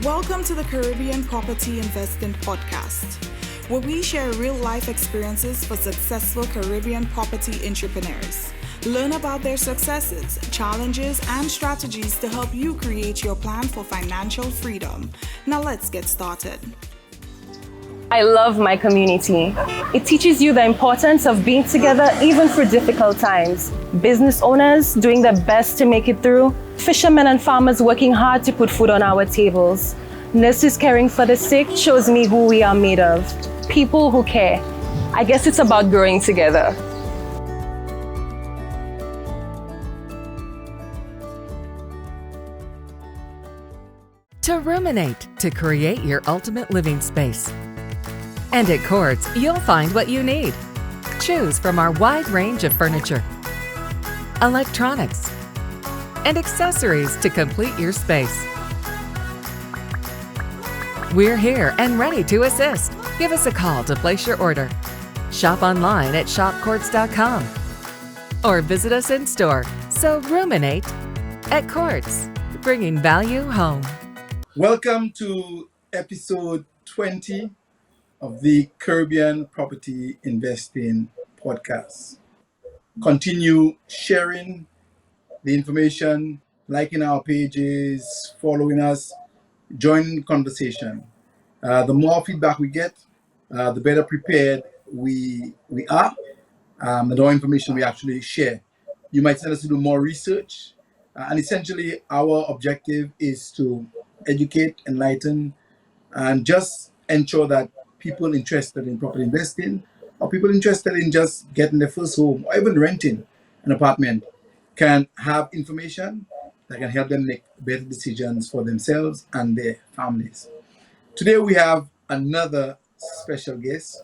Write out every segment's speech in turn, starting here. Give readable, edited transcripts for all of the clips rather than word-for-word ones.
Welcome to the Caribbean Property Investing Podcast, where we share real-life experiences for successful Caribbean property entrepreneurs. Learn about their successes, challenges, and strategies to help you create your plan for financial freedom. Now let's get started. I love my community. It teaches you the importance of being together even through difficult times. Business owners doing their best to make it through. Fishermen and farmers working hard to put food on our tables. Nurses caring for the sick shows me who we are made of. People who care. I guess it's about growing together. To ruminate, to create your ultimate living space. And at Courts, you'll find what you need. Choose from our wide range of furniture, electronics, and accessories to complete your space. We're here and ready to assist. Give us a call to place your order. Shop online at shopcourts.com or visit us in store. So ruminate at Courts, bringing value home. Welcome to episode 20 of the Caribbean Property Investing Podcast. Continue sharing the information, liking our pages, following us, join the conversation. The more feedback we get, the better prepared we are, the more information we actually share. You might send us to do more research, and essentially our objective is to educate, enlighten, and just ensure that people interested in property investing or people interested in just getting their first home or even renting an apartment can have information that can help them make better decisions for themselves and their families. Today we have another special guest.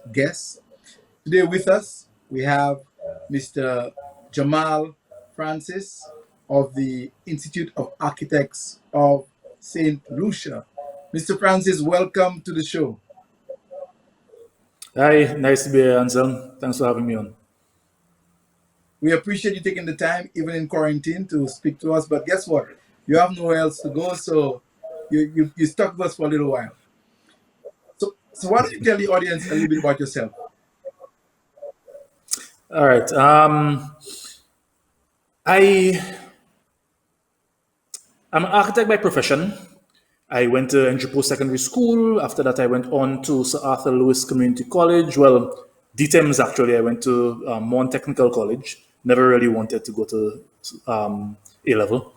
Today with us we have Mr. Jamal Francis of the Institute of Architects of St. Lucia. Mr. Francis, welcome to the show. Hi, nice to be here, Ansel. Thanks for having me on. We appreciate you taking the time, even in quarantine, to speak to us. But guess what? You have nowhere else to go, so you stuck with us for a little while. So why don't you tell the audience a little bit about yourself? All right. I'm an architect by profession. I went to Entry Post-Secondary School. After that, I went on to Sir Arthur Lewis Community College. Well, DTEMS actually. I went to Mon Technical College. Never really wanted to go to A-level.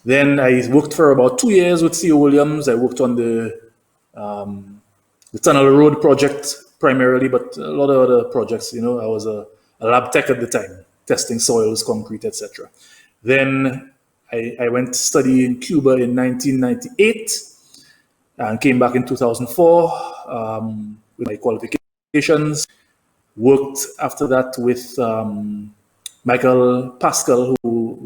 Then I worked for about 2 years with C.O. Williams. I worked on the Tunnel Road project primarily, but a lot of other projects. I was a lab tech at the time, testing soils, concrete, etc. Then I went to study in Cuba in 1998 and came back in 2004 with my qualifications. Worked after that with Michael Pascal, who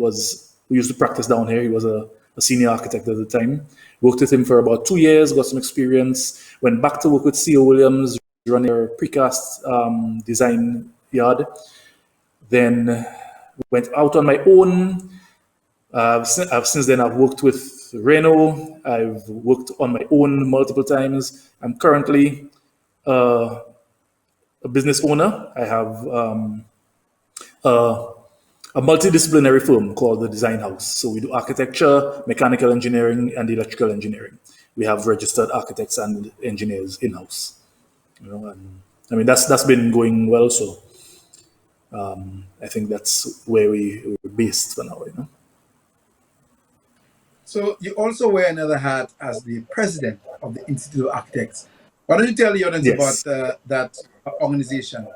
used to practice down here. He was a senior architect at the time. Worked with him for about 2 years, got some experience. Went back to work with C.O. Williams, running their precast design yard. Then went out on my own. Since then, I've worked with Renault. I've worked on my own multiple times. I'm currently a business owner. I have a multidisciplinary firm called the Design House. So we do architecture, mechanical engineering, and electrical engineering. We have registered architects and engineers in-house. And that's been going well. So I think that's where we're based for now. So you also wear another hat as the president of the Institute of Architects. Why don't you tell the audience about that organization?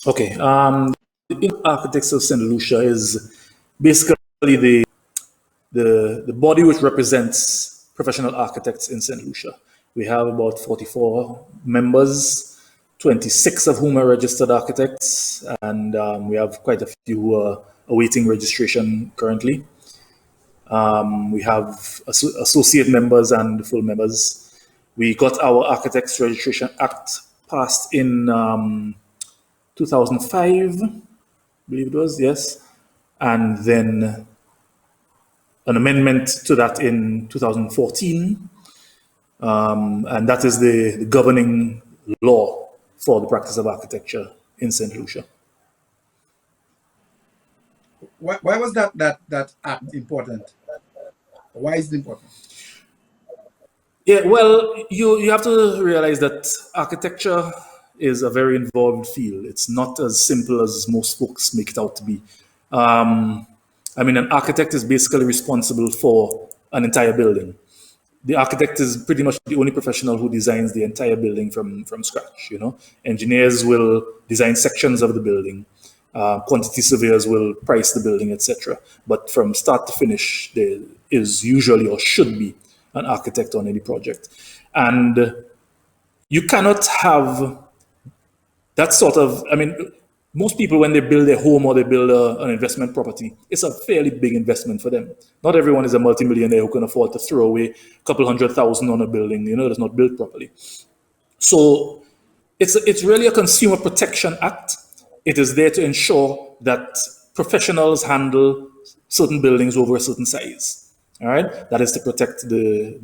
Okay. The Architects of St. Lucia is basically the body which represents professional architects in St. Lucia. We have about 44 members, 26 of whom are registered architects, and we have quite a few who are awaiting registration currently. We have associate members and full members. We got our Architects Registration Act passed in 2005, I believe it was, yes. And then an amendment to that in 2014, and that is the governing law for the practice of architecture in St. Lucia. Why was that act important? Why is it important? Yeah, well, you have to realize that architecture is a very involved field. It's not as simple as most folks make it out to be. I mean, an architect is basically responsible for an entire building. The architect is pretty much the only professional who designs the entire building from scratch. Engineers will design sections of the building. Quantity surveyors will price the building, etc. But from start to finish, there is usually or should be an architect on any project. And you cannot have that sort of, I mean, most people, when they build their home or they build an investment property, it's a fairly big investment for them. Not everyone is a multimillionaire who can afford to throw away a couple $100,000 on a building, that's not built properly. So it's really a consumer protection act. It is there to ensure that professionals handle certain buildings over a certain size. All right, that is to protect the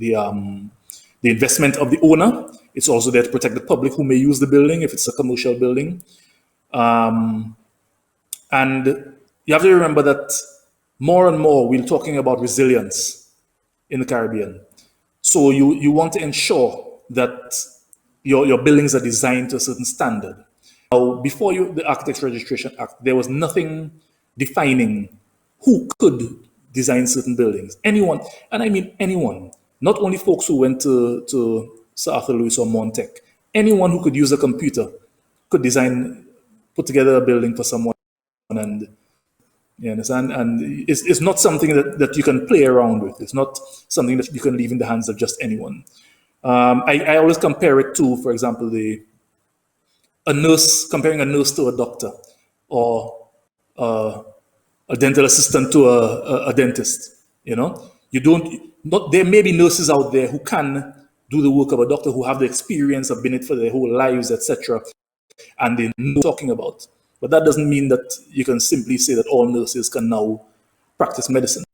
investment of the owner. It's also there to protect the public who may use the building if it's a commercial building. And you have to remember that more and more we're talking about resilience in the Caribbean. So you want to ensure that your buildings are designed to a certain standard. Now, before the Architects Registration Act, there was nothing defining who could design certain buildings. Anyone, and I mean anyone, not only folks who went to Sir Arthur Lewis or Montec, anyone who could use a computer could put together a building for someone, and you understand? And it's not something that you can play around with. It's not something that you can leave in the hands of just anyone. I always compare it to, for example, comparing a nurse to a doctor, or a dental assistant to a dentist. There may be nurses out there who can do the work of a doctor, who have the experience, have been in it for their whole lives, etc., and they know what they're talking about. But that doesn't mean that you can simply say that all nurses can now practice medicine.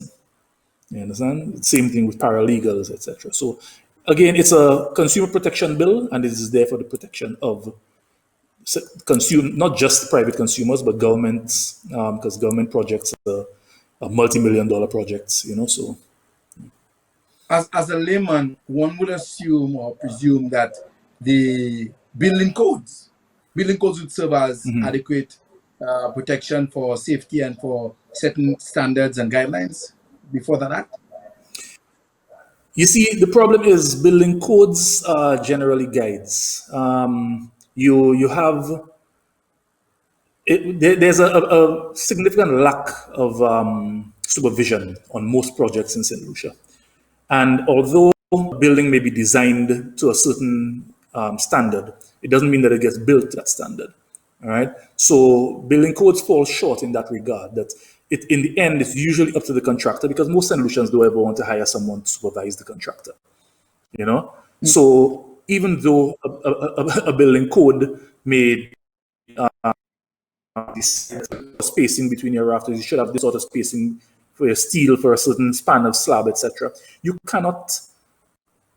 You understand? Same thing with paralegals, etc. So again, it's a consumer protection bill, and it is there for the protection of not just private consumers, but governments, because government projects are multi-million-dollar projects, So, as a layman, one would assume or presume that the building codes would serve as adequate protection for safety and for certain standards and guidelines before that act. You see, the problem is building codes are generally guides. You have there's a significant lack of supervision on most projects in St. Lucia. And although a building may be designed to a certain standard, it doesn't mean that it gets built to that standard. All right. So building codes fall short in that regard. That in the end, it's usually up to the contractor, because most St. Lucians don't ever want to hire someone to supervise the contractor. So even though a building code may spacing between your rafters, you should have this sort of spacing for your steel for a certain span of slab, etc. You cannot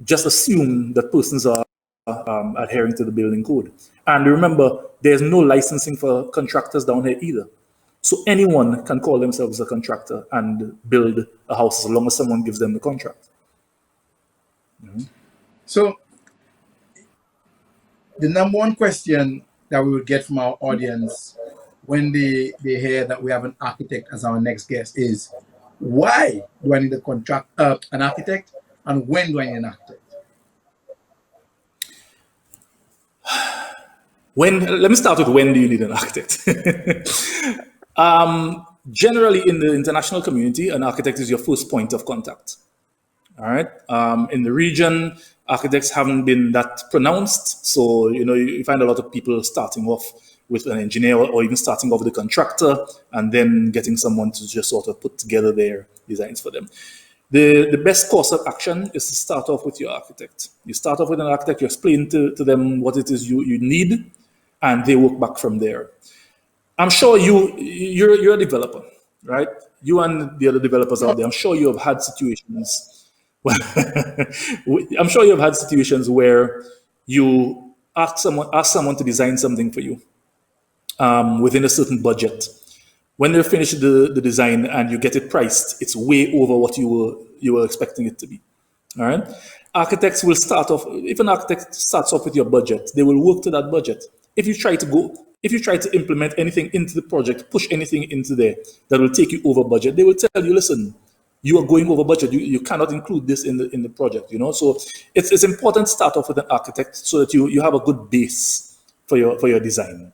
just assume that persons are adhering to the building code. And remember, there's no licensing for contractors down here either. So anyone can call themselves a contractor and build a house as long as someone gives them the contract. So the number one question that we would get from our audience when they hear that we have an architect as our next guest is, why do I need an architect, and when do I need an architect? Let me start with when do you need an architect? Generally, in the international community, an architect is your first point of contact. All right. In the region, architects haven't been that pronounced. So, you find a lot of people starting off with an engineer, or even starting off with a contractor, and then getting someone to just sort of put together their designs for them. The best course of action is to start off with your architect. You start off with an architect, you explain to them what it is you need, and they work back from there. I'm sure you're a developer, right? you and the other developers out there, I'm sure you have had situations. I'm sure you have had situations where you ask someone to design something for you within a certain budget. When they finish the design and you get it priced, it's way over what you were expecting it to be. All right. Architects will start off. If an architect starts off with your budget, they will work to that budget. If you try to implement anything into the project, push anything into there that will take you over budget, they will tell you, listen, you are going over budget. You cannot include this in the project. So it's important to start off with an architect so that you have a good base for your design.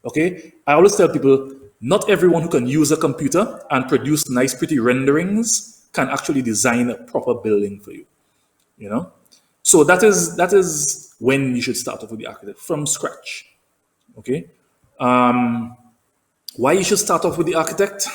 Okay. I always tell people, not everyone who can use a computer and produce nice, pretty renderings can actually design a proper building for you. So that is when you should start off with the architect from scratch. Okay. Why you should start off with the architect?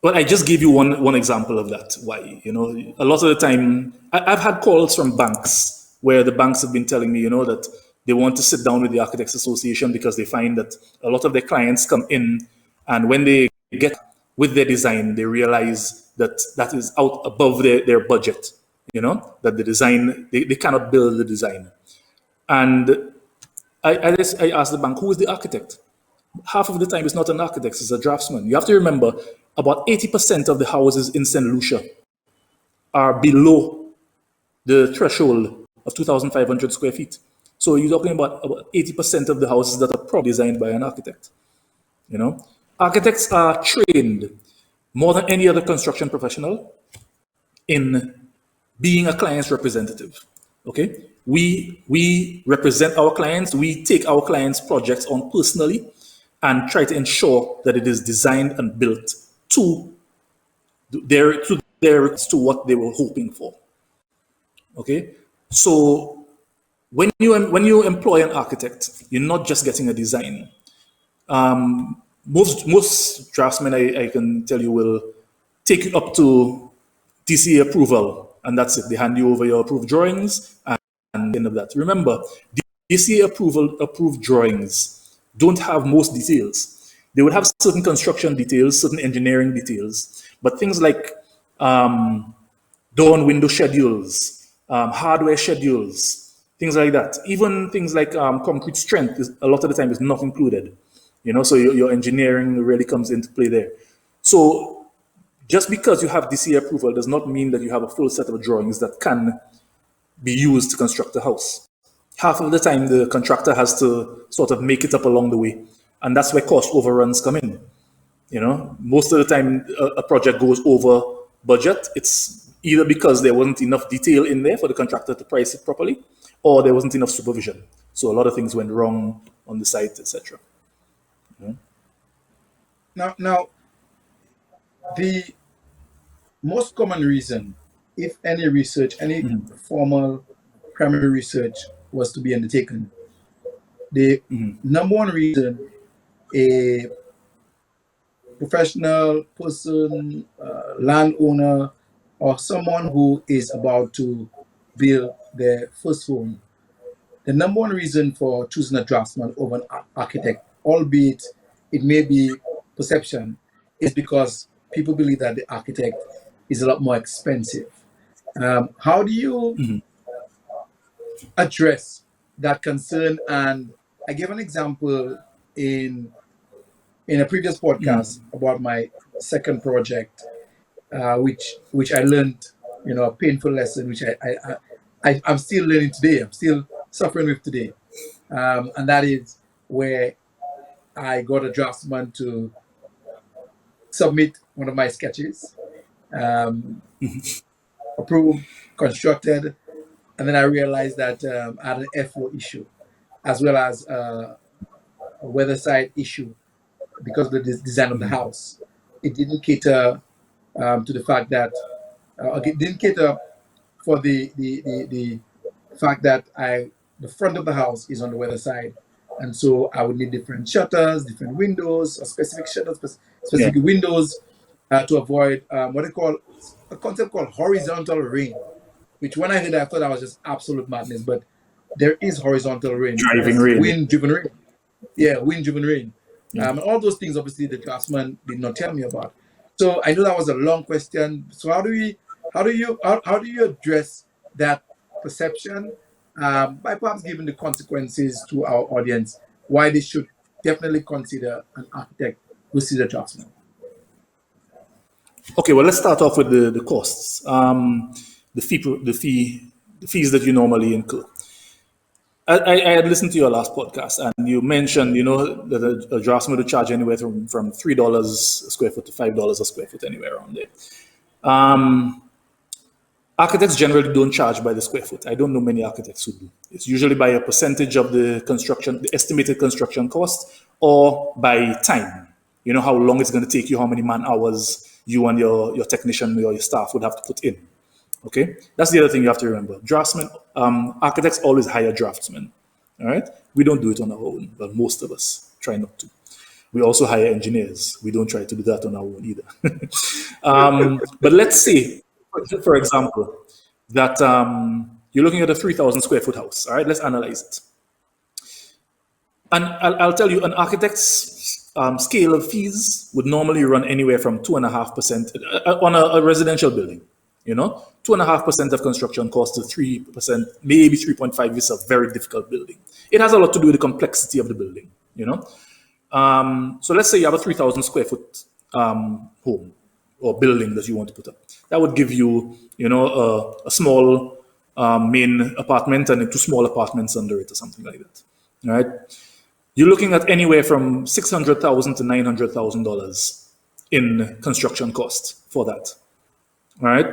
Well, I just gave you one example of that. Why? A lot of the time, I've had calls from banks where the banks have been telling me, that they want to sit down with the Architects Association because they find that a lot of their clients come in, and when they get with their design, they realize that is out above their budget. That the design, they cannot build the design. And I asked the bank, who is the architect? Half of the time it's not an architect, it's a draftsman. You have to remember, about 80% of the houses in St. Lucia are below the threshold of 2,500 square feet. So you're talking about 80% of the houses that are probably designed by an architect. Architects are trained more than any other construction professional in being a client's representative. Okay, we represent our clients. We take our clients' projects on personally and try to ensure that it is designed and built to what they were hoping for. Okay, so when you employ an architect, you're not just getting a design. Most draftsmen, I can tell you, will take you up to DCA approval, and that's it. They hand you over your approved drawings and end of that. Remember, DCA approved drawings don't have most details. They would have certain construction details, certain engineering details, but things like door and window schedules, hardware schedules, things like that. Even things like concrete strength, a lot of the time is not included. So your engineering really comes into play there. So just because you have DCA approval does not mean that you have a full set of drawings that can be used to construct a house. Half of the time, the contractor has to sort of make it up along the way. And that's where cost overruns come in. Most of the time a project goes over budget. It's either because there wasn't enough detail in there for the contractor to price it properly, or there wasn't enough supervision. So a lot of things went wrong on the site, etc. Now, the most common reason, if any research, any formal primary research was to be undertaken, the number one reason a professional person, landowner, or someone who is about to build their first home, the number one reason for choosing a draftsman over an architect, albeit it may be perception, is because people believe that the architect is a lot more expensive. How do you address that concern? And I gave an example in a previous podcast about my second project, which I learned, a painful lesson, which I'm still learning today. I'm still suffering with today, and that is where I got a draftsman to submit one of my sketches, approved, constructed, and then I realized that I had an airflow issue, as well as a weather side issue because of the design of the house. It didn't cater to the fact that it didn't cater for the fact that the front of the house is on the weather side, and so I would need different shutters, different windows, or specific shutters, specific windows to avoid what they call a concept called horizontal rain, which when I heard that, I thought that was just absolute madness. But there is horizontal rain, Driving rain. wind-driven rain. Yeah, wind-driven rain. And all those things, obviously, the draftsman did not tell me about. So I know that was a long question. So how do you address that perception by perhaps giving the consequences to our audience why they should definitely consider an architect versus a draftsman? Okay, well, let's start off with the costs. The fees that you normally incur. I had listened to your last podcast, and you mentioned, that a draftsman would charge anywhere from $3 a square foot to $5 a square foot, anywhere around there. Architects generally don't charge by the square foot. I don't know many architects who do. It's usually by a percentage of the estimated construction cost, or by time. You know how long it's going to take you, how many man hours you and your technician or your staff would have to put in. Okay, that's the other thing you have to remember. Draftsmen, architects always hire draftsmen. All right, we don't do it on our own, but most of us try not to. We also hire engineers. We don't try to do that on our own either. But let's say, for example, that you're looking at a 3,000 square foot house. All right, let's analyze it. And I'll tell you, an architect's scale of fees would normally run anywhere from 2.5% on a residential building. 2.5% of construction cost to 3%, maybe 3.5% is a very difficult building. It has a lot to do with the complexity of the building. So let's say you have a 3,000 square foot home or building that you want to put up. That would give you, a small main apartment and 2 small apartments under it or something like that. All right. You're looking at anywhere from $600,000 to $900,000 in construction cost for that. All right.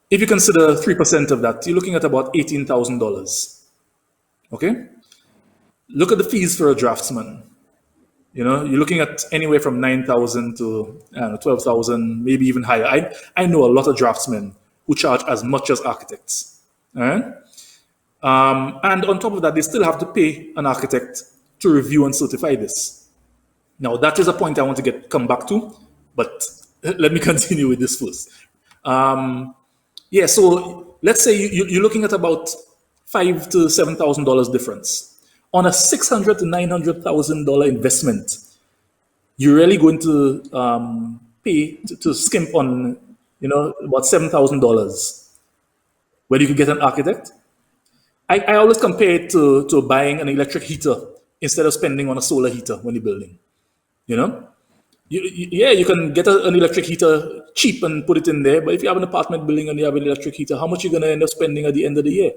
If you consider 3% of that, you're looking at about $18,000. Okay. Look at the fees for a draftsman. You're looking at anywhere from $9,000 to $12,000, maybe even higher. I know a lot of draftsmen who charge as much as architects. All right. And on top of that, they still have to pay an architect to review and certify this. Now, that is a point I want to come back to, but let me continue with this first. So let's say you're looking at about $5,000 to $7,000 difference. On a $600,000 to $900,000 investment, you're really going to pay to skimp on, about $7,000 where you could get an architect. I always compare it to buying an electric heater instead of spending on a solar heater when you're building. You can get an electric heater cheap and put it in there, but if you have an apartment building and you have an electric heater, how much are you going to end up spending at the end of the year?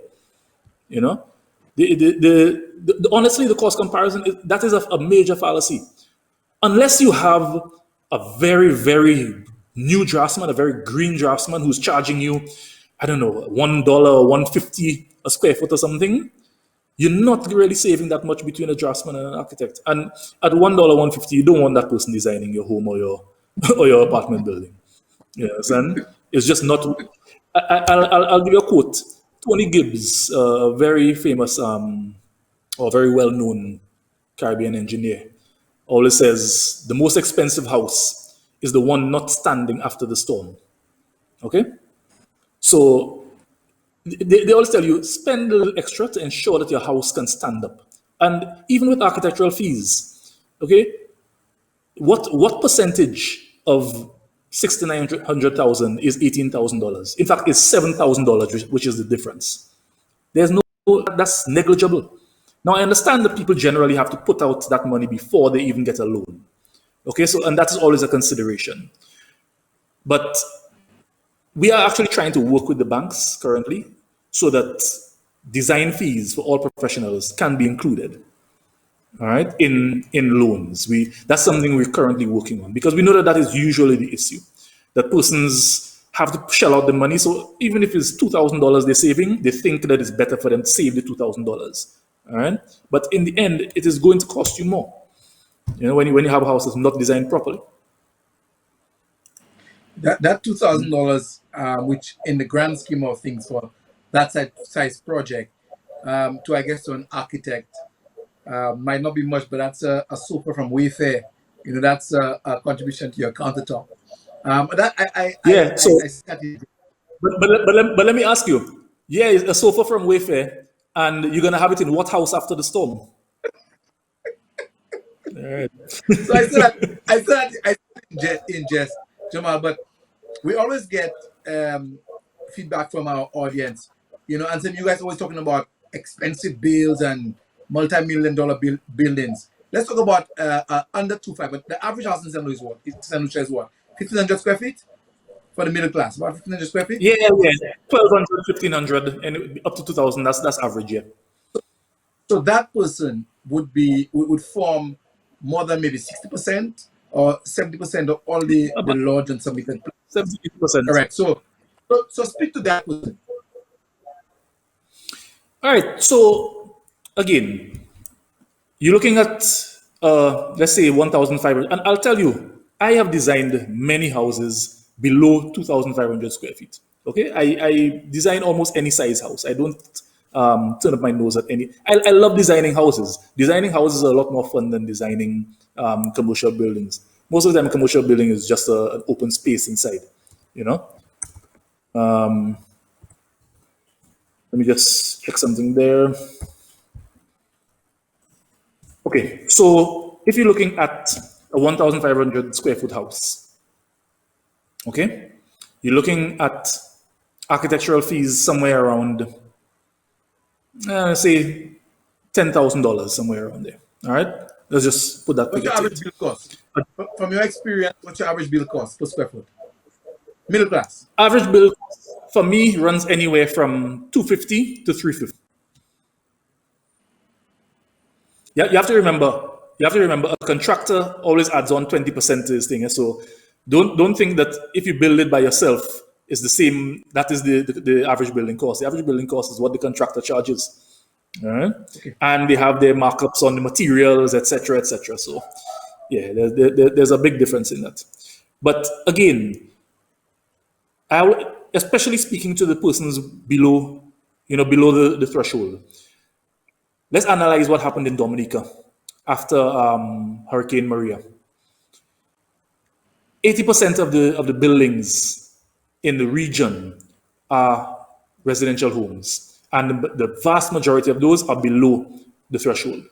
Honestly, the cost comparison, that is a major fallacy. Unless you have a very, very new draftsman, a very green draftsman who's charging you, I don't know, $1 or $1.50 a square foot or something, you're not really saving that much between a draftsman and an architect. And at $1, $1.50, you don't want that person designing your home or your apartment building. You understand? It's just not. I'll give you a quote. Tony Gibbs, a very famous or very well-known Caribbean engineer, always says the most expensive house is the one not standing after the storm. Okay? So they always tell you, spend a little extra to ensure that your house can stand up. And even with architectural fees, okay, what percentage of $600,000 is $18,000? In fact, it's $7,000, which is the difference. That's negligible. Now, I understand that people generally have to put out that money before they even get a loan. Okay, and that is always a consideration. But we are actually trying to work with the banks currently so that design fees for all professionals can be included, all right, in loans. That's something we're currently working on, because we know that is usually the issue, that persons have to shell out the money. So even if it's $2,000 they're saving, they think that it's better for them to save the $2,000, all right? But in the end, it is going to cost you more, when you have a house that's not designed properly. That $2,000, which in the grand scheme of things for that size project, to an architect, might not be much, but that's a sofa from Wayfair. That's a contribution to your countertop. But let me ask you. Yeah, it's a sofa from Wayfair, and you're gonna have it in what house after the storm? So I said that in jest, Jamal, but we always get feedback from our audience, and some you guys always talking about expensive builds and multi-million dollar buildings. Let's talk about under 2.5, but the average house in St. Louis is what? 1,500 square feet for the middle class, about 1,500 square feet? Yeah, yeah. 1,200, 1,500, and up to 2,000. That's average, yeah. So that person would form more than maybe 60% or 70% of all the lodged and submitted. 70%. All right. So speak to that person. All right. So again, you're looking at let's say 1,500, and I'll tell you, I have designed many houses below 2,500 square feet. Okay, I design almost any size house. I don't turn up my nose at any. I love designing houses. Designing houses are a lot more fun than designing commercial buildings. Most of the time, commercial building is just an open space inside. Let me just check something there. Okay, so if you're looking at a 1,500 square foot house, okay, you're looking at architectural fees somewhere around, say, $10,000, somewhere around there. All right, let's just put that. What's your average bill cost? From your experience, what's your average bill cost per square foot? Middle class. Average bill for me runs anywhere from $250 to $350. Yeah, you have to remember. A contractor always adds on 20% to his thing. So don't think that if you build it by yourself, it's the same. That is the average building cost. The average building cost is what the contractor charges. All right, okay. And they have their markups on the materials, etc., etc. So yeah, there's a big difference in that. But again, especially speaking to the persons below the threshold. Let's analyze what happened in Dominica after Hurricane Maria. 80% of the buildings in the region are residential homes, and the vast majority of those are below the threshold.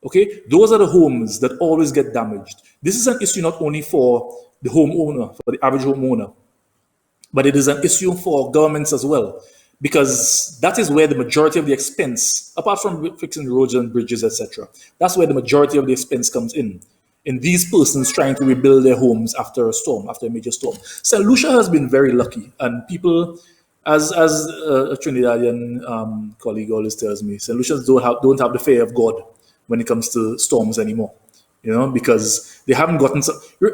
Okay, those are the homes that always get damaged. This is an issue not only for the homeowner, for the average homeowner, but it is an issue for governments as well, because that is where the majority of the expense, apart from fixing roads and bridges, etc., that's where the majority of the expense comes in these persons trying to rebuild their homes after a major storm. St. Lucia has been very lucky, and people, as a Trinidadian colleague always tells me, St. Lucians don't have the fear of God when it comes to storms anymore, because they haven't gotten.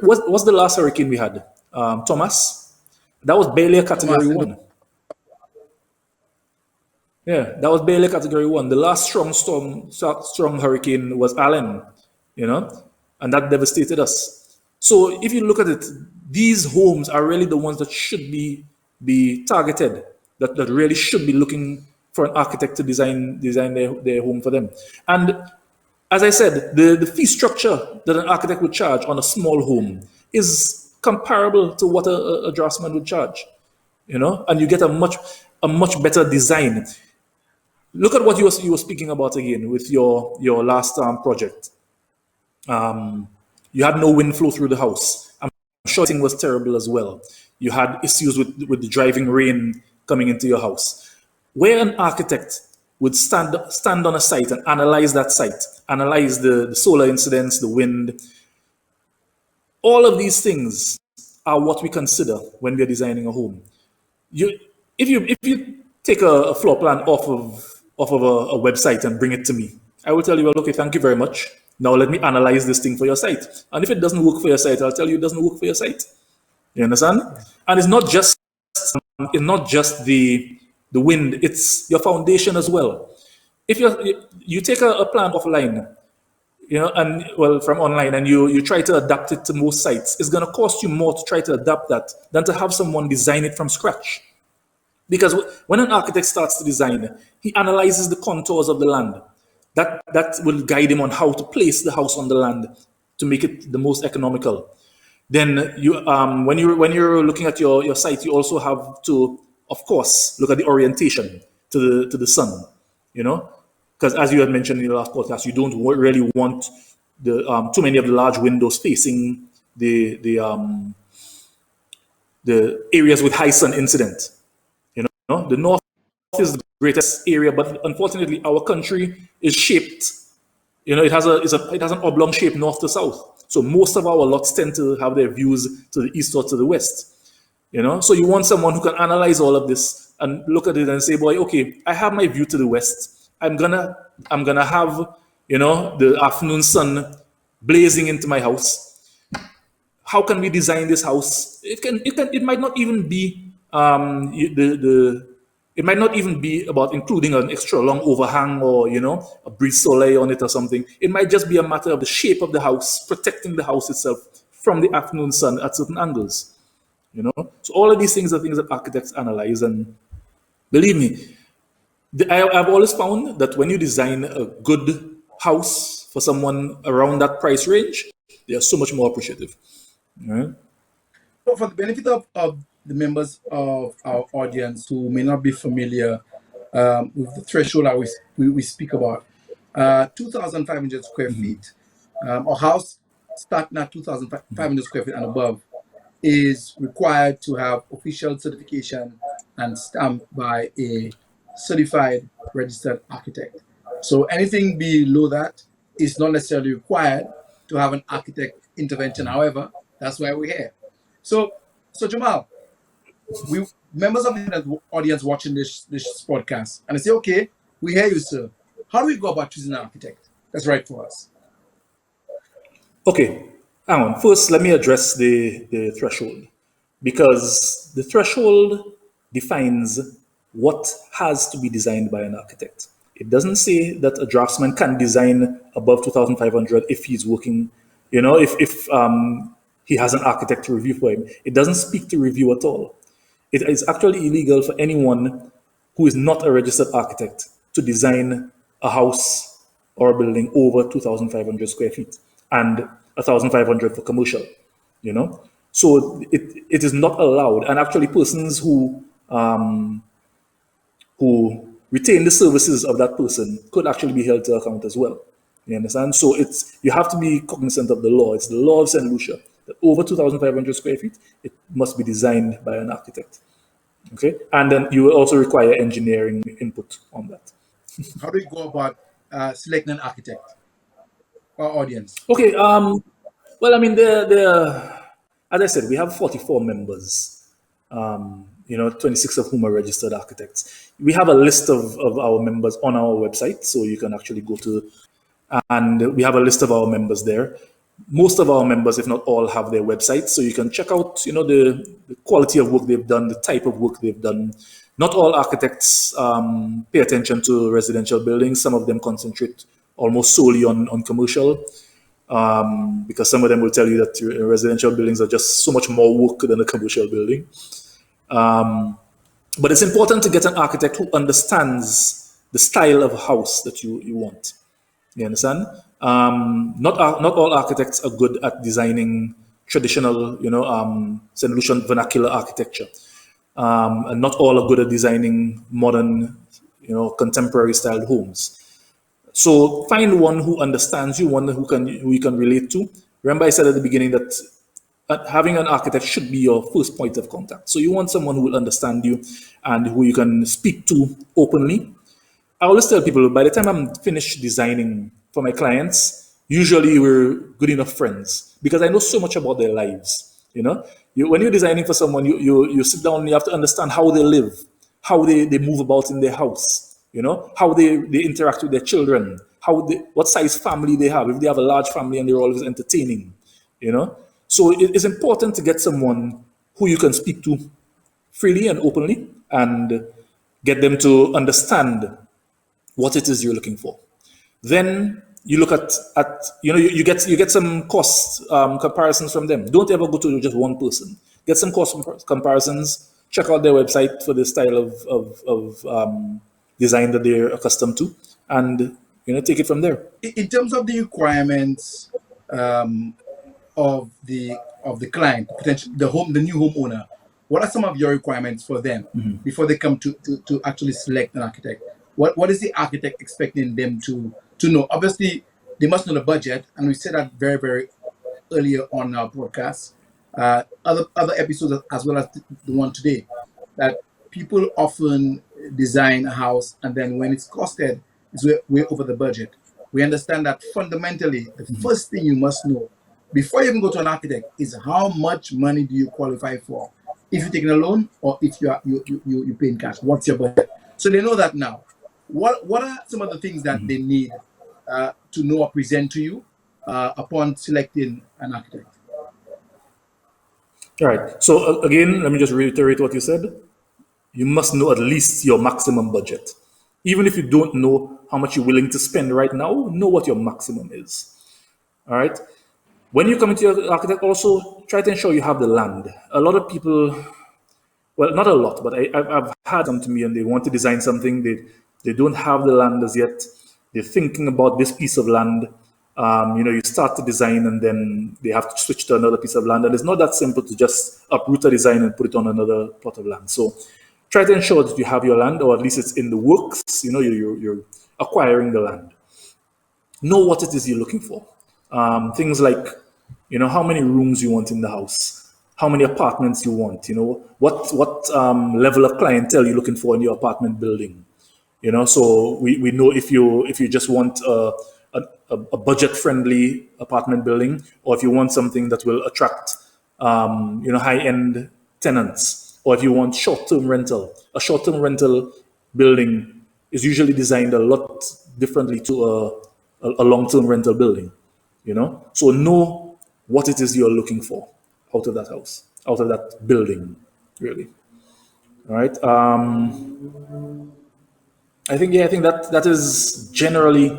What's the last hurricane we had? Thomas. That was barely a category 1. Yeah, that was barely a category 1. The last strong hurricane was Allen, and that devastated us. So if you look at it, these homes are really the ones that should be targeted, that really should be looking for an architect to design their home for them. And as I said, the fee structure that an architect would charge on a small home is comparable to what a draftsman would charge, and you get a much better design. Look at what you were speaking about again with your last project. You had no wind flow through the house. I'm sure thing was terrible as well. You had issues with the driving rain coming into your house. Where an architect would stand on a site and analyze that site, analyze the solar incidents, the wind. All of these things are what we consider when we are designing a home. If you take a floor plan off of a website and bring it to me, I will tell you, well, okay, thank you very much. Now let me analyze this thing for your site. And if it doesn't work for your site, I'll tell you it doesn't work for your site. You understand? And it's not just the wind; it's your foundation as well. If you take a plan offline, from online, and you try to adapt it to most sites, it's going to cost you more to try to adapt that than to have someone design it from scratch. Because when an architect starts to design, he analyzes the contours of the land. That will guide him on how to place the house on the land to make it the most economical. Then when you're looking at your site, you also have to, of course, look at the orientation to the sun, because as you had mentioned in the last podcast, you don't really want too many of the large windows facing the areas with high sun incident. You know, the north is the greatest area, but unfortunately, our country is shaped. You know, it has an oblong shape north to south. So most of our lots tend to have their views to the east or to the west. You know, so you want someone who can analyze all of this and look at it and say, boy, okay, I have my view to the west. I'm gonna have, you know, the afternoon sun blazing into my house. How can we design this house? It might not even be it might not even be about including an extra long overhang or, you know, a brise soleil on it or something. It might just be a matter of the shape of the house, protecting the house itself from the afternoon sun at certain angles. You know, so all of these things are things that architects analyze, and believe me, I've always found that when you design a good house for someone around that price range, they are so much more appreciative. Right? So for the benefit of the members of our audience who may not be familiar with the threshold that we speak about, 2,500 square feet, or house starting at 2,500 square feet and above is required to have official certification and stamped by a certified registered architect. So anything below that is not necessarily required to have an architect intervention. However, that's why we're here. So Jamal, we members of the audience watching this podcast, and they say, okay, we hear you, sir. How do we go about choosing an architect that's right for us? Okay, hang on. First, let me address the threshold, because the threshold defines what has to be designed by an architect. It doesn't say that a draftsman can design above 2,500 if he's working, you know, if he has an architect to review for him. It doesn't speak to review at all. It is actually illegal for anyone who is not a registered architect to design a house or a building over 2,500 square feet and 1,500 for commercial, you know. So it is not allowed. And actually persons who retain the services of that person could actually be held to account as well. You understand? So you have to be cognizant of the law. It's the law of St. Lucia that over 2,500 square feet, it must be designed by an architect. Okay? And then you will also require engineering input on that. How do you go about selecting an architect for our audience? Okay. Well, I mean, as I said, we have 44 members. 26 of whom are registered architects. We have a list of our members on our website, so you can actually go to, and we have a list of our members there. Most of our members, if not all, have their websites, so you can check out, you know, the quality of work they've done, the type of work they've done. Not all architects pay attention to residential buildings. Some of them concentrate almost solely on commercial, because some of them will tell you that residential buildings are just so much more work than a commercial building. But it's important to get an architect who understands the style of house that you want. You understand? Not all architects are good at designing traditional, St. Lucian vernacular architecture. And not all are good at designing modern, contemporary styled homes. So find one who understands you, one who you can relate to. Remember I said at the beginning that having an architect should be your first point of contact. So you want someone who will understand you and who you can speak to openly. I always tell people, by the time I'm finished designing for my clients, usually we're good enough friends because I know so much about their lives. When you're designing for someone, you sit down and you have to understand how they live, how they move about in their house, how they interact with their children, what size family they have, if they have a large family and they're always entertaining, So it is important to get someone who you can speak to freely and openly and get them to understand what it is you're looking for. Then you look at you get some cost comparisons from them. Don't ever go to just one person. Get some cost comparisons. Check out their website for the style of design that they're accustomed to, and take it from there. In terms of the requirements of the client, potential the new homeowner, what are some of your requirements for them before they come to actually select an architect? What is the architect expecting them to know? Obviously, they must know the budget, and we said that very, very earlier on our broadcast, other episodes as well as the one today, that people often design a house and then when it's costed, it's way over the budget. We understand that fundamentally, the first thing you must know before you even go to an architect is how much money do you qualify for? If you're taking a loan or if you pay in cash, what's your budget? So they know that now. What are some of the things that they need to know or present to you upon selecting an architect? All right. So again, let me just reiterate what you said. You must know at least your maximum budget. Even if you don't know how much you're willing to spend right now, know what your maximum is. All right. When you come into your architect, also try to ensure you have the land. A lot of people, well, not a lot, but I've had them to me and they want to design something. They don't have the land as yet. They're thinking about this piece of land. You start to design and then they have to switch to another piece of land. And it's not that simple to just uproot a design and put it on another plot of land. So try to ensure that you have your land, or at least it's in the works. You're acquiring the land. Know what it is you're looking for. Things like, how many rooms you want in the house, how many apartments you want, what level of clientele you're looking for in your apartment building. So we know if you just want a budget-friendly apartment building, or if you want something that will attract high-end tenants, or if you want short-term rental. A short-term rental building is usually designed a lot differently to a long-term rental building. So know what it is you're looking for out of that house, out of that building, really. All right. I think that is generally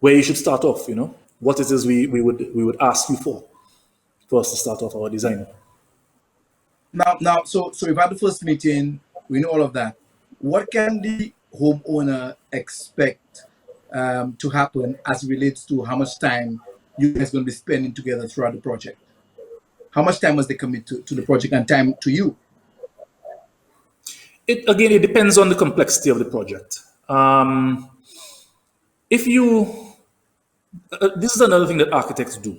where you should start off. What it is we would ask you for us to start off our design. Now, so we've had the first meeting. We know all of that. What can the homeowner expect to happen as it relates to how much time you guys going to be spending together throughout the project? How much time must they commit to the project and time to you? It depends on the complexity of the project. This is another thing that architects do.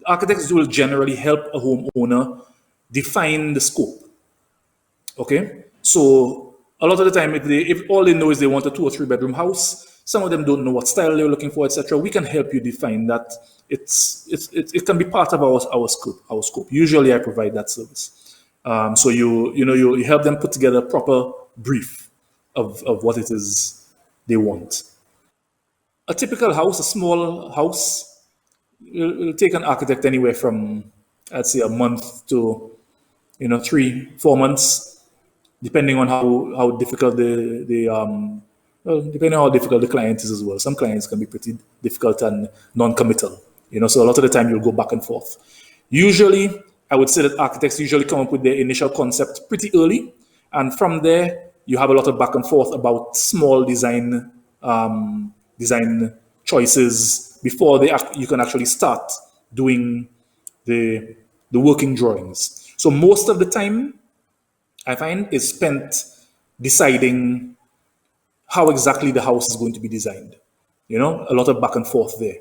Architects will generally help a homeowner define the scope. Okay, so a lot of the time, if all they know is they want a 2 or 3 bedroom house, some of them don't know what style they're looking for, etc. We can help you define that. It can be part of our scope. Usually, I provide that service. So you help them put together a proper brief of what it is they want. A typical house, a small house, will take an architect anywhere from, I'd say, a month to 3-4 months, depending on how difficult depending on how difficult the client is as well. Some clients can be pretty difficult and non-committal. So a lot of the time you'll go back and forth. Usually, I would say that architects usually come up with their initial concept pretty early, and from there you have a lot of back and forth about small design choices before you can actually start doing the working drawings. So most of the time, I find, is spent deciding how exactly the house is going to be designed. A lot of back and forth there.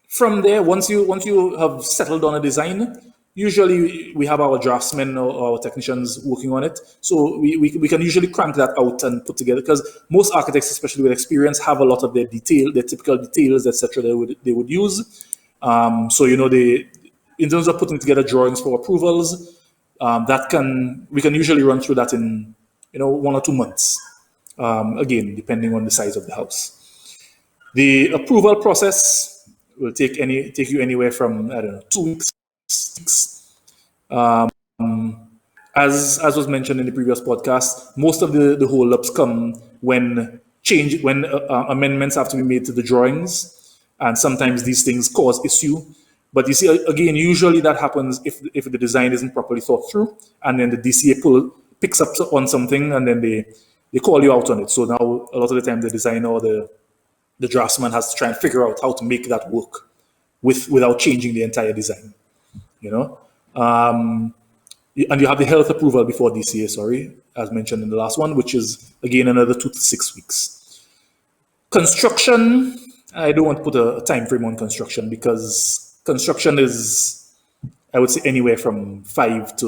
From there, once you have settled on a design, usually we have our draftsmen or our technicians working on it. So we can usually crank that out and put together, because most architects, especially with experience, have a lot of their typical details, etc. they would use. So in terms of putting together drawings for approvals, we can usually run through that in 1 or 2 months. Again, depending on the size of the house. The approval process will take you anywhere from 2 weeks. As was mentioned in the previous podcast, most of the hold-ups come when amendments have to be made to the drawings, and sometimes these things cause issue. But you see, again, usually that happens if the design isn't properly thought through, and then the DCA picks up on something, and then they call you out on it. So now a lot of the time the designer or the draftsman has to try and figure out how to make that work without changing the entire design. And you have the health approval before DCA, as mentioned in the last one, which is again another 2 to 6 weeks. Construction, I don't want to put a time frame on construction because construction is, I would say, anywhere from 5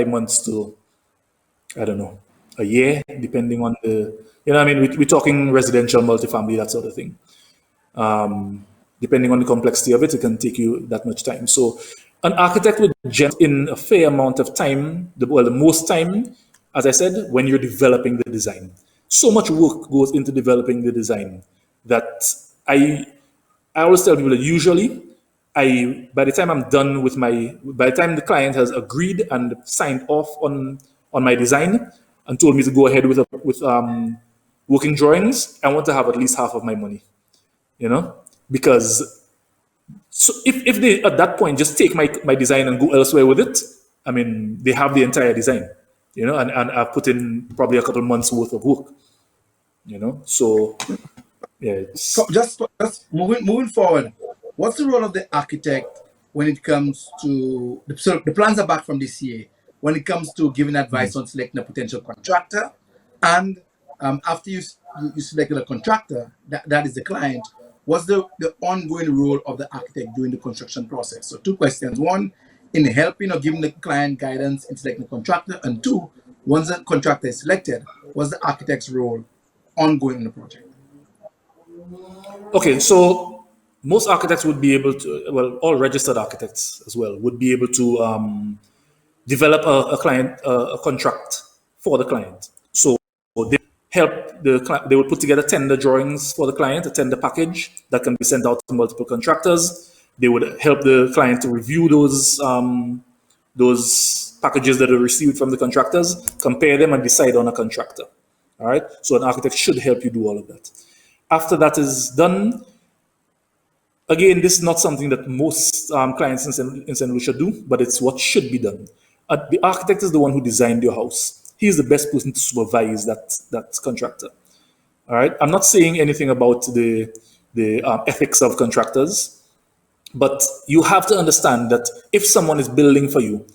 months to, I don't know, a year, depending on the, I mean, we're talking residential, multifamily, that sort of thing. Depending on the complexity of it, it can take you that much time. So an architect would generate in a fair amount of time, the most time, as I said, when you're developing the design. So much work goes into developing the design that I always tell people that usually by the time I'm done with by the time the client has agreed and signed off on my design and told me to go ahead with working drawings, I want to have at least half of my money, because so if they at that point just take my design and go elsewhere with it, I mean, they have the entire design, and I've put in probably a couple months worth of work, so yeah. So just moving forward, what's the role of the architect when it comes to the plans are back from this year when it comes to giving advice on selecting a potential contractor, and after you selected a contractor, that is the client, what's the ongoing role of the architect during the construction process? So 2 questions: one, in helping or giving the client guidance in selecting a contractor, and 2, once the contractor is selected, what's the architect's role ongoing in the project? Okay, so most architects would be able to, well, all registered architects as well would be able to develop a contract for the client. So they help they would put together tender drawings for the client, a tender package that can be sent out to multiple contractors. They would help the client to review those packages that are received from the contractors, compare them, and decide on a contractor. All right. So an architect should help you do all of that. After that is done, again, this is not something that most clients in St. Lucia do, but it's what should be done. The architect is the one who designed your house. He is the best person to supervise that contractor. All right. I'm not saying anything about the ethics of contractors, but you have to understand that if someone is building for you,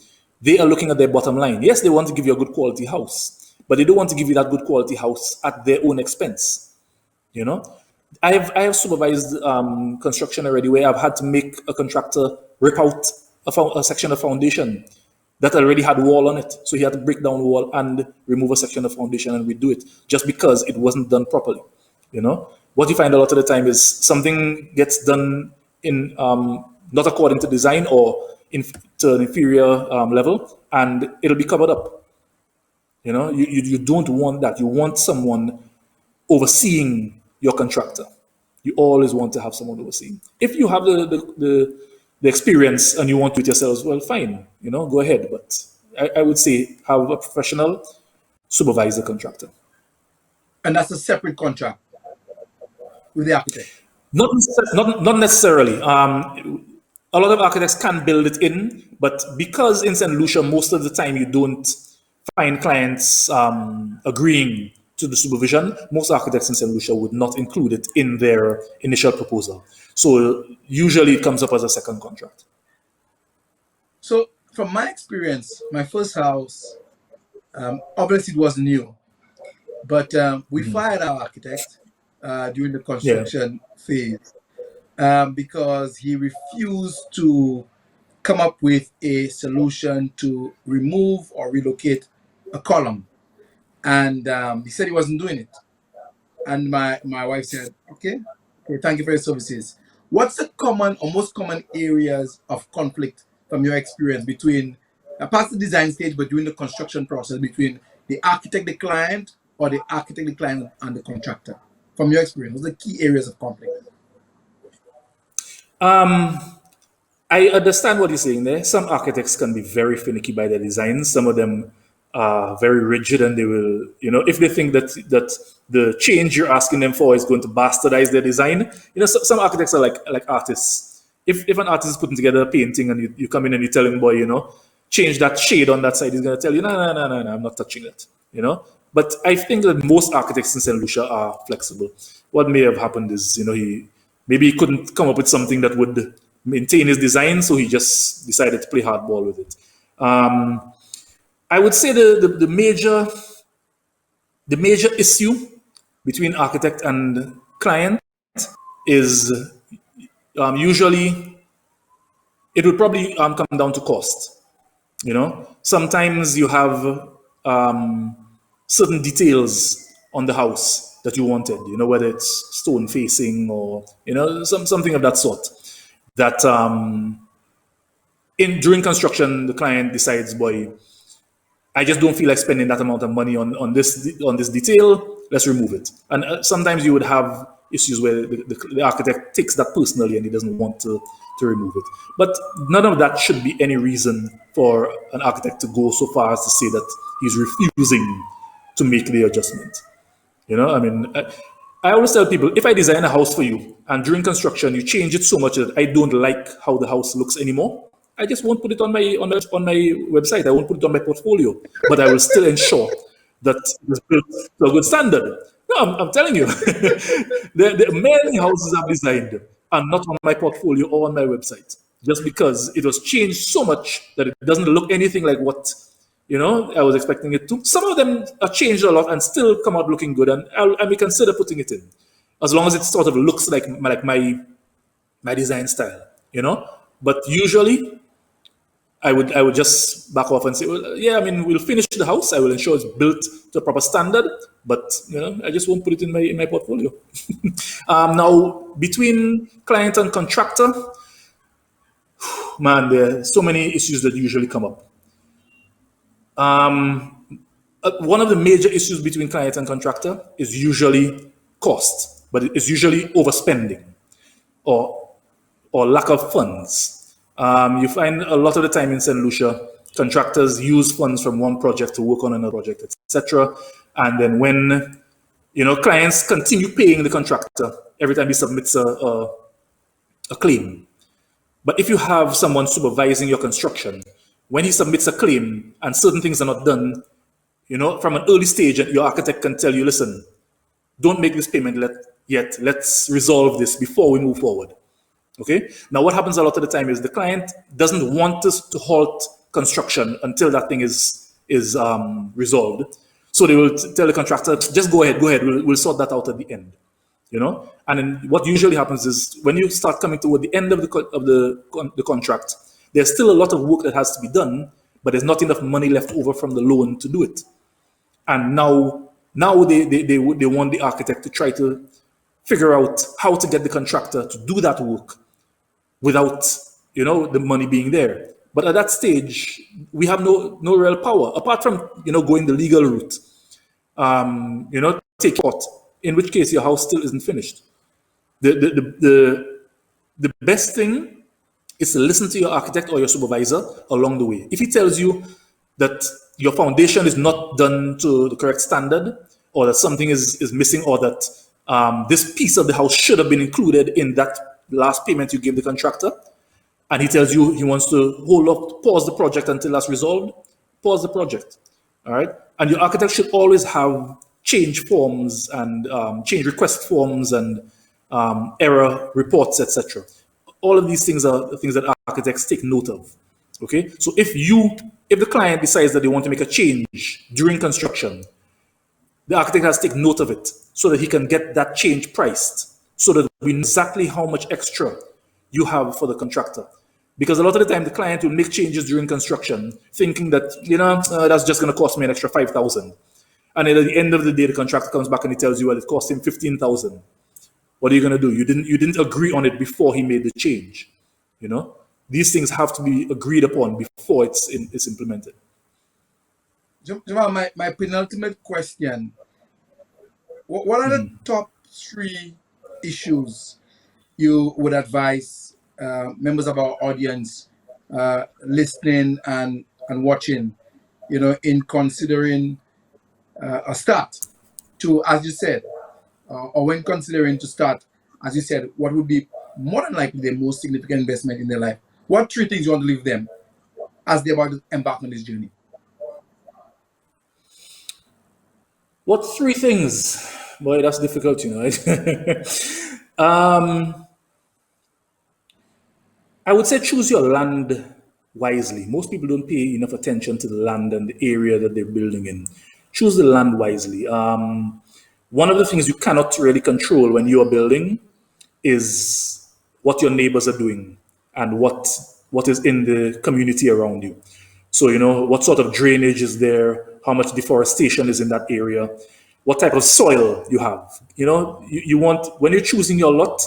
they are looking at their bottom line. Yes, they want to give you a good quality house, but they don't want to give you that good quality house at their own expense. I have supervised construction already where I've had to make a contractor rip out a section of foundation that already had wall on it. So he had to break down the wall and remove a section of foundation and redo it just because it wasn't done properly. What you find a lot of the time is something gets done in not according to design or to an inferior level, and it'll be covered up. You don't want that. You want someone overseeing your contractor. You always want to have someone overseeing. If you have the experience and you want to do it yourselves, well, fine, go ahead. But I would say have a professional supervise the contractor. And that's a separate contract with the architect? Not necessarily. A lot of architects can build it in, but because in St. Lucia, most of the time you don't find clients agreeing to the supervision, most architects in St. Lucia would not include it in their initial proposal. So usually it comes up as a second contract. So from my experience, my first house, obviously it was new, but we fired our architect during the construction phase because he refused to come up with a solution to remove or relocate a column. And he said he wasn't doing it. And my wife said, okay, thank you for your services. What's the common or most common areas of conflict from your experience between, past the design stage, but during the construction process, between the architect, the client, or the architect, the client, and the contractor? From your experience, what's the key areas of conflict? I understand what you're saying there. Some architects can be very finicky by their designs. Some of them are very rigid, and they will, if they think that the change you're asking them for is going to bastardize their design. Some architects are like artists. If an artist is putting together a painting and you come in and you tell him, boy, change that shade on that side, he's going to tell you, no, I'm not touching that. But I think that most architects in St. Lucia are flexible. What may have happened is, he couldn't come up with something that would maintain his design, so he just decided to play hardball with it. I would say the major issue between architect and client is usually, it will probably come down to cost. Sometimes you have certain details on the house that you wanted, whether it's stone facing or, something of that sort, that during construction, the client decides, boy, I just don't feel like spending that amount of money on this detail. Let's remove it. And sometimes you would have issues where the architect takes that personally and he doesn't want to remove it. But none of that should be any reason for an architect to go so far as to say that he's refusing to make the adjustment. I always tell people, if I design a house for you and during construction you change it so much that I don't like how the house looks anymore, I just won't put it on my website. I won't put it on my portfolio, but I will still ensure that it's built to a good standard. No, I'm telling you, the many houses I've designed are not on my portfolio or on my website, just because it was changed so much that it doesn't look anything like what I was expecting it to. Some of them are changed a lot and still come out looking good, and I may consider putting it in, as long as it sort of looks like my design style, But usually, I would just back off and say, well, yeah, we'll finish the house. I will ensure it's built to a proper standard, but I just won't put it in my portfolio. Now, between client and contractor, man, there are so many issues that usually come up. One of the major issues between client and contractor is usually cost, but it's usually overspending or lack of funds. You find a lot of the time in St. Lucia, contractors use funds from one project to work on another project, etc. And then when clients continue paying the contractor every time he submits a claim. But if you have someone supervising your construction, when he submits a claim and certain things are not done, from an early stage, your architect can tell you, listen, don't make this payment yet. Let's resolve this before we move forward. Okay. Now, what happens a lot of the time is the client doesn't want us to halt construction until that thing is resolved. So they will tell the contractor, just go ahead. We'll sort that out at the end. And then what usually happens is when you start coming toward the end of the contract, there's still a lot of work that has to be done, but there's not enough money left over from the loan to do it. And now they want the architect to try to figure out how to get the contractor to do that work without the money being there. But at that stage, we have no real power apart from going the legal route. Take court, in which case your house still isn't finished. The best thing is to listen to your architect or your supervisor along the way. If he tells you that your foundation is not done to the correct standard, or that something is missing, or that this piece of the house should have been included in that last payment you gave the contractor, and he tells you he wants to pause the project until that's resolved, pause the project. All right. And your architect should always have change forms and change request forms and error reports, etc. All of these things are the things that architects take note of. Okay. So if the client decides that they want to make a change during construction, the architect has to take note of it so that he can get that change priced, so that we know exactly how much extra you have for the contractor. Because a lot of the time the client will make changes during construction thinking that, that's just going to cost me an extra 5,000. And then at the end of the day, the contractor comes back and he tells you, well, it cost him 15,000. What are you going to do? You didn't agree on it before he made the change. These things have to be agreed upon before it's implemented. Jamal, my penultimate question, what are the top 3 issues you would advise members of our audience listening and watching, in considering a start to, as you said, or when considering to start, as you said, what would be more than likely the most significant investment in their life? What 3 things you want to leave them as they're about to embark on this journey? What 3 things? Boy, that's difficult, I would say choose your land wisely. Most people don't pay enough attention to the land and the area that they're building in. Choose the land wisely. one of the things you cannot really control when you are building is what your neighbors are doing and what is in the community around you. So, what sort of drainage is there, how much deforestation is in that area, what type of soil you have. You want, when you're choosing your lot,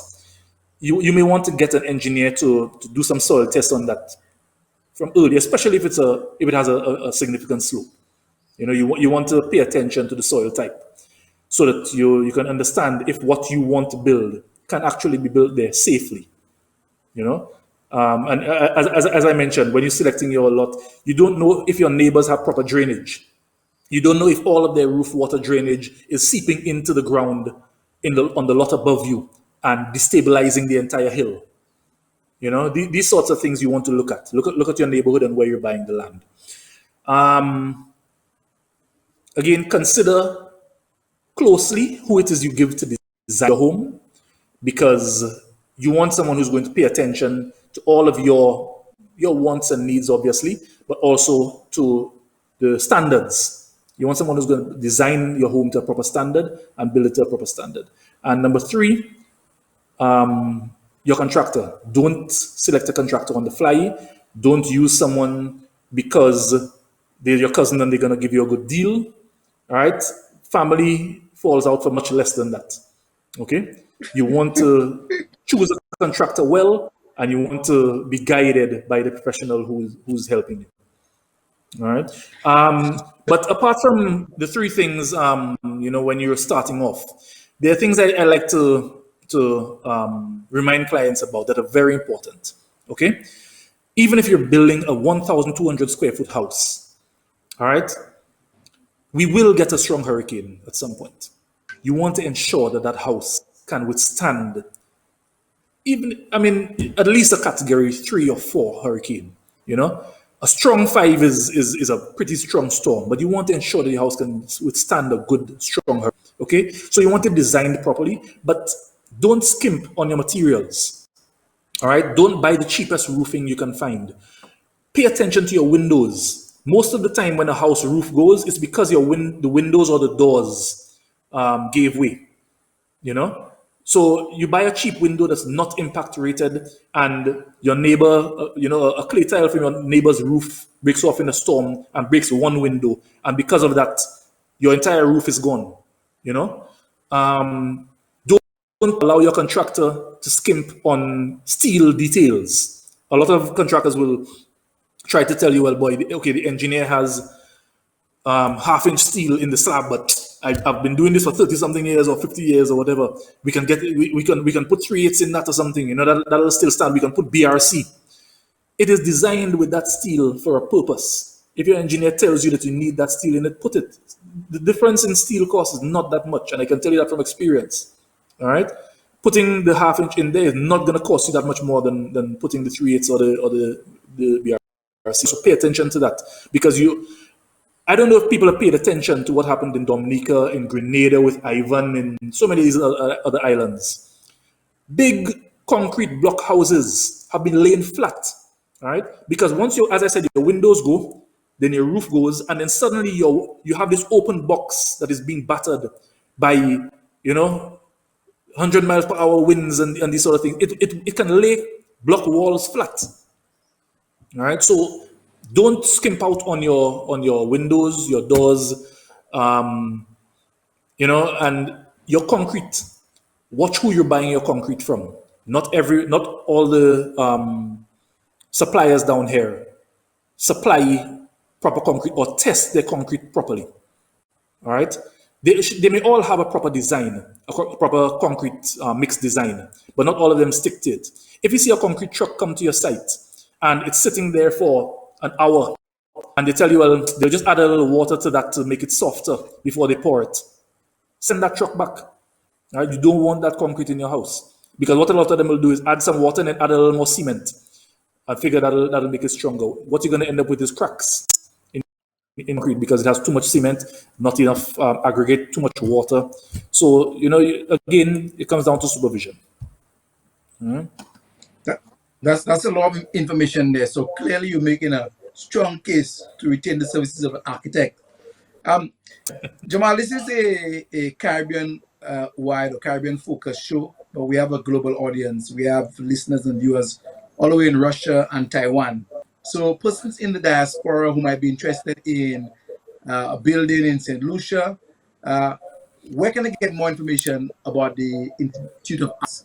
you may want to get an engineer to do some soil tests on that from early, especially if it has a significant slope. You want to pay attention to the soil type so that you can understand if what you want to build can actually be built there safely. And as I mentioned, when you're selecting your lot, you don't know if your neighbors have proper drainage. You don't know if all of their roof water drainage is seeping into the ground on the lot above you and destabilizing the entire hill. These sorts of things you want to look at. Look at your neighborhood and where you're buying the land. Again, consider closely who it is you give to design your home, because you want someone who's going to pay attention to all of your wants and needs, obviously, but also to the standards. You want someone who's going to design your home to a proper standard and build it to a proper standard. And number 3, your contractor. Don't select a contractor on the fly. Don't use someone because they're your cousin and they're going to give you a good deal. All right? Family falls out for much less than that. Okay? You want to choose a contractor well, and you want to be guided by the professional who's helping you. All right? But apart from the 3 things, when you're starting off, there are things I like to remind clients about that are very important. Okay? Even if you're building a 1,200 square foot house, all right, we will get a strong hurricane at some point. You want to ensure that house can withstand at least a category 3 or 4 hurricane. A strong 5 is a pretty strong storm, but you want to ensure that your house can withstand a good, strong hurricane. Okay, so you want it designed properly, but don't skimp on your materials. All right, don't buy the cheapest roofing you can find. Pay attention to your windows. Most of the time when a house roof goes, it's because the windows or the doors gave way. So you buy a cheap window that's not impact rated, and your neighbor, a clay tile from your neighbor's roof breaks off in a storm and breaks one window, and because of that, your entire roof is gone. Don't allow your contractor to skimp on steel details. A lot of contractors will try to tell you, well, boy, okay, the engineer has half-inch steel in the slab, but I've been doing this for 30-something years or 50 years or whatever. We can put 3/8 in that or something. That'll still stand. We can put BRC. It is designed with that steel for a purpose. If your engineer tells you that you need that steel in it, put it. The difference in steel cost is not that much, and I can tell you that from experience. All right, putting the half-inch in there is not going to cost you that much more than putting the 3/8 or the BRC. So pay attention to that, because I don't know if people have paid attention to what happened in Dominica, in Grenada with Ivan, in so many of these other islands. Big concrete block houses have been laying flat, all right? Because once as I said, your windows go, then your roof goes, and then suddenly you have this open box that is being battered by, 100 miles per hour winds and these sort of things. It can lay block walls flat, all right? So don't skimp out on your windows, your doors, and your concrete. Watch who you're buying your concrete from. Not all the suppliers down here supply proper concrete or test their concrete properly. All right, they may all have a proper design, a proper concrete mix design, but not all of them stick to it. If you see a concrete truck come to your site and it's sitting there for an hour, and they tell you, well, they'll just add a little water to that to make it softer before they pour it, send that truck back. Right? You don't want that concrete in your house, because what a lot of them will do is add some water and then add a little more cement and figure that'll make it stronger. What you're going to end up with is cracks in concrete, because it has too much cement, not enough aggregate, too much water. So, again, it comes down to supervision. That's a lot of information there. So clearly you're making a strong case to retain the services of an architect. Jamal, this is a Caribbean wide or Caribbean focused show, but we have a global audience. We have listeners and viewers all the way in Russia and Taiwan. So persons in the diaspora who might be interested in a building in St. Lucia, where can I get more information about the Institute of Arts?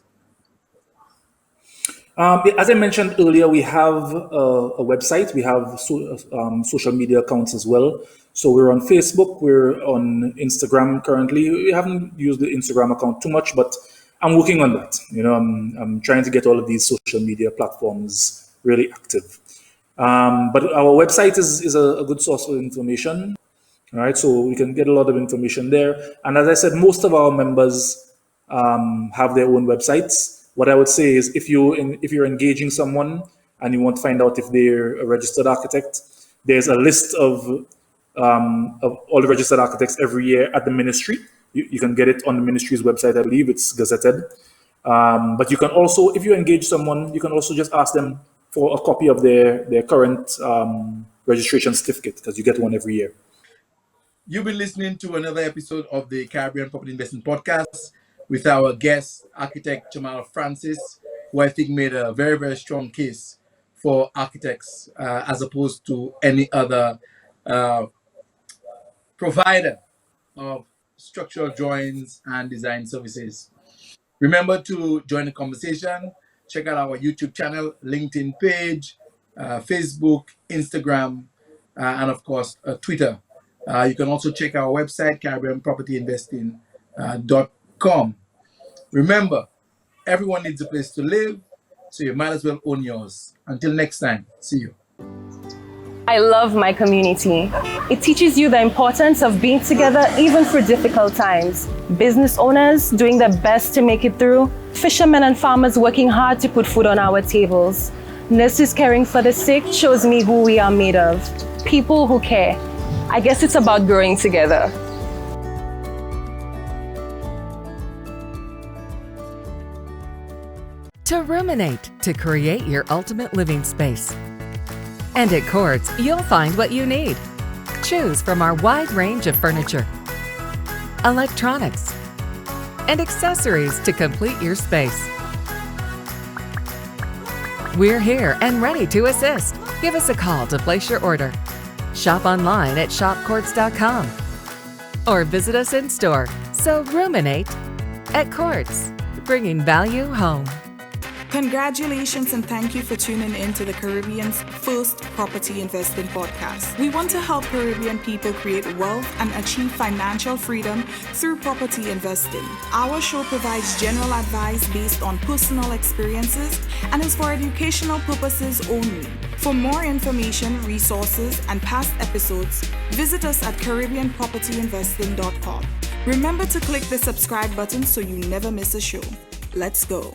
As I mentioned earlier, we have a website. We have social media accounts as well. So we're on Facebook. We're on Instagram currently. We haven't used the Instagram account too much, but I'm working on that. I'm trying to get all of these social media platforms really active. But our website is a good source of information. All right, so we can get a lot of information there. And as I said, most of our members have their own websites. What I would say is if you're engaging someone and you want to find out if they're a registered architect, there's a list of all the registered architects every year at the ministry. You can get it on the ministry's website, I believe it's gazetted. But you can also, if you engage someone, you can also just ask them for a copy of their current registration certificate, because you get one every year. You've been listening to another episode of the Caribbean Property Investment Podcast with our guest, architect Jamal Francis, who I think made a very, very strong case for architects as opposed to any other provider of structural drawings and design services. Remember to join the conversation. Check out our YouTube channel, LinkedIn page, Facebook, Instagram, and of course, Twitter. You can also check our website, CaribbeanPropertyInvesting.com. Remember, everyone needs a place to live, so you might as well own yours. Until next time, see you. I love my community. It teaches you the importance of being together even through difficult times. Business owners doing their best to make it through. Fishermen and farmers working hard to put food on our tables. Nurses caring for the sick shows me who we are made of. People who care. I guess it's about growing together. To ruminate, to create your ultimate living space. And at Quartz, you'll find what you need. Choose from our wide range of furniture, electronics, and accessories to complete your space. We're here and ready to assist. Give us a call to place your order. Shop online at shopquartz.com or visit us in store. So ruminate at Quartz, bringing value home. Congratulations and thank you for tuning in to the Caribbean's first property investing podcast. We want to help Caribbean people create wealth and achieve financial freedom through property investing. Our show provides general advice based on personal experiences and is for educational purposes only. For more information, resources, and past episodes, visit us at CaribbeanPropertyInvesting.com. Remember to click the subscribe button so you never miss a show. Let's go.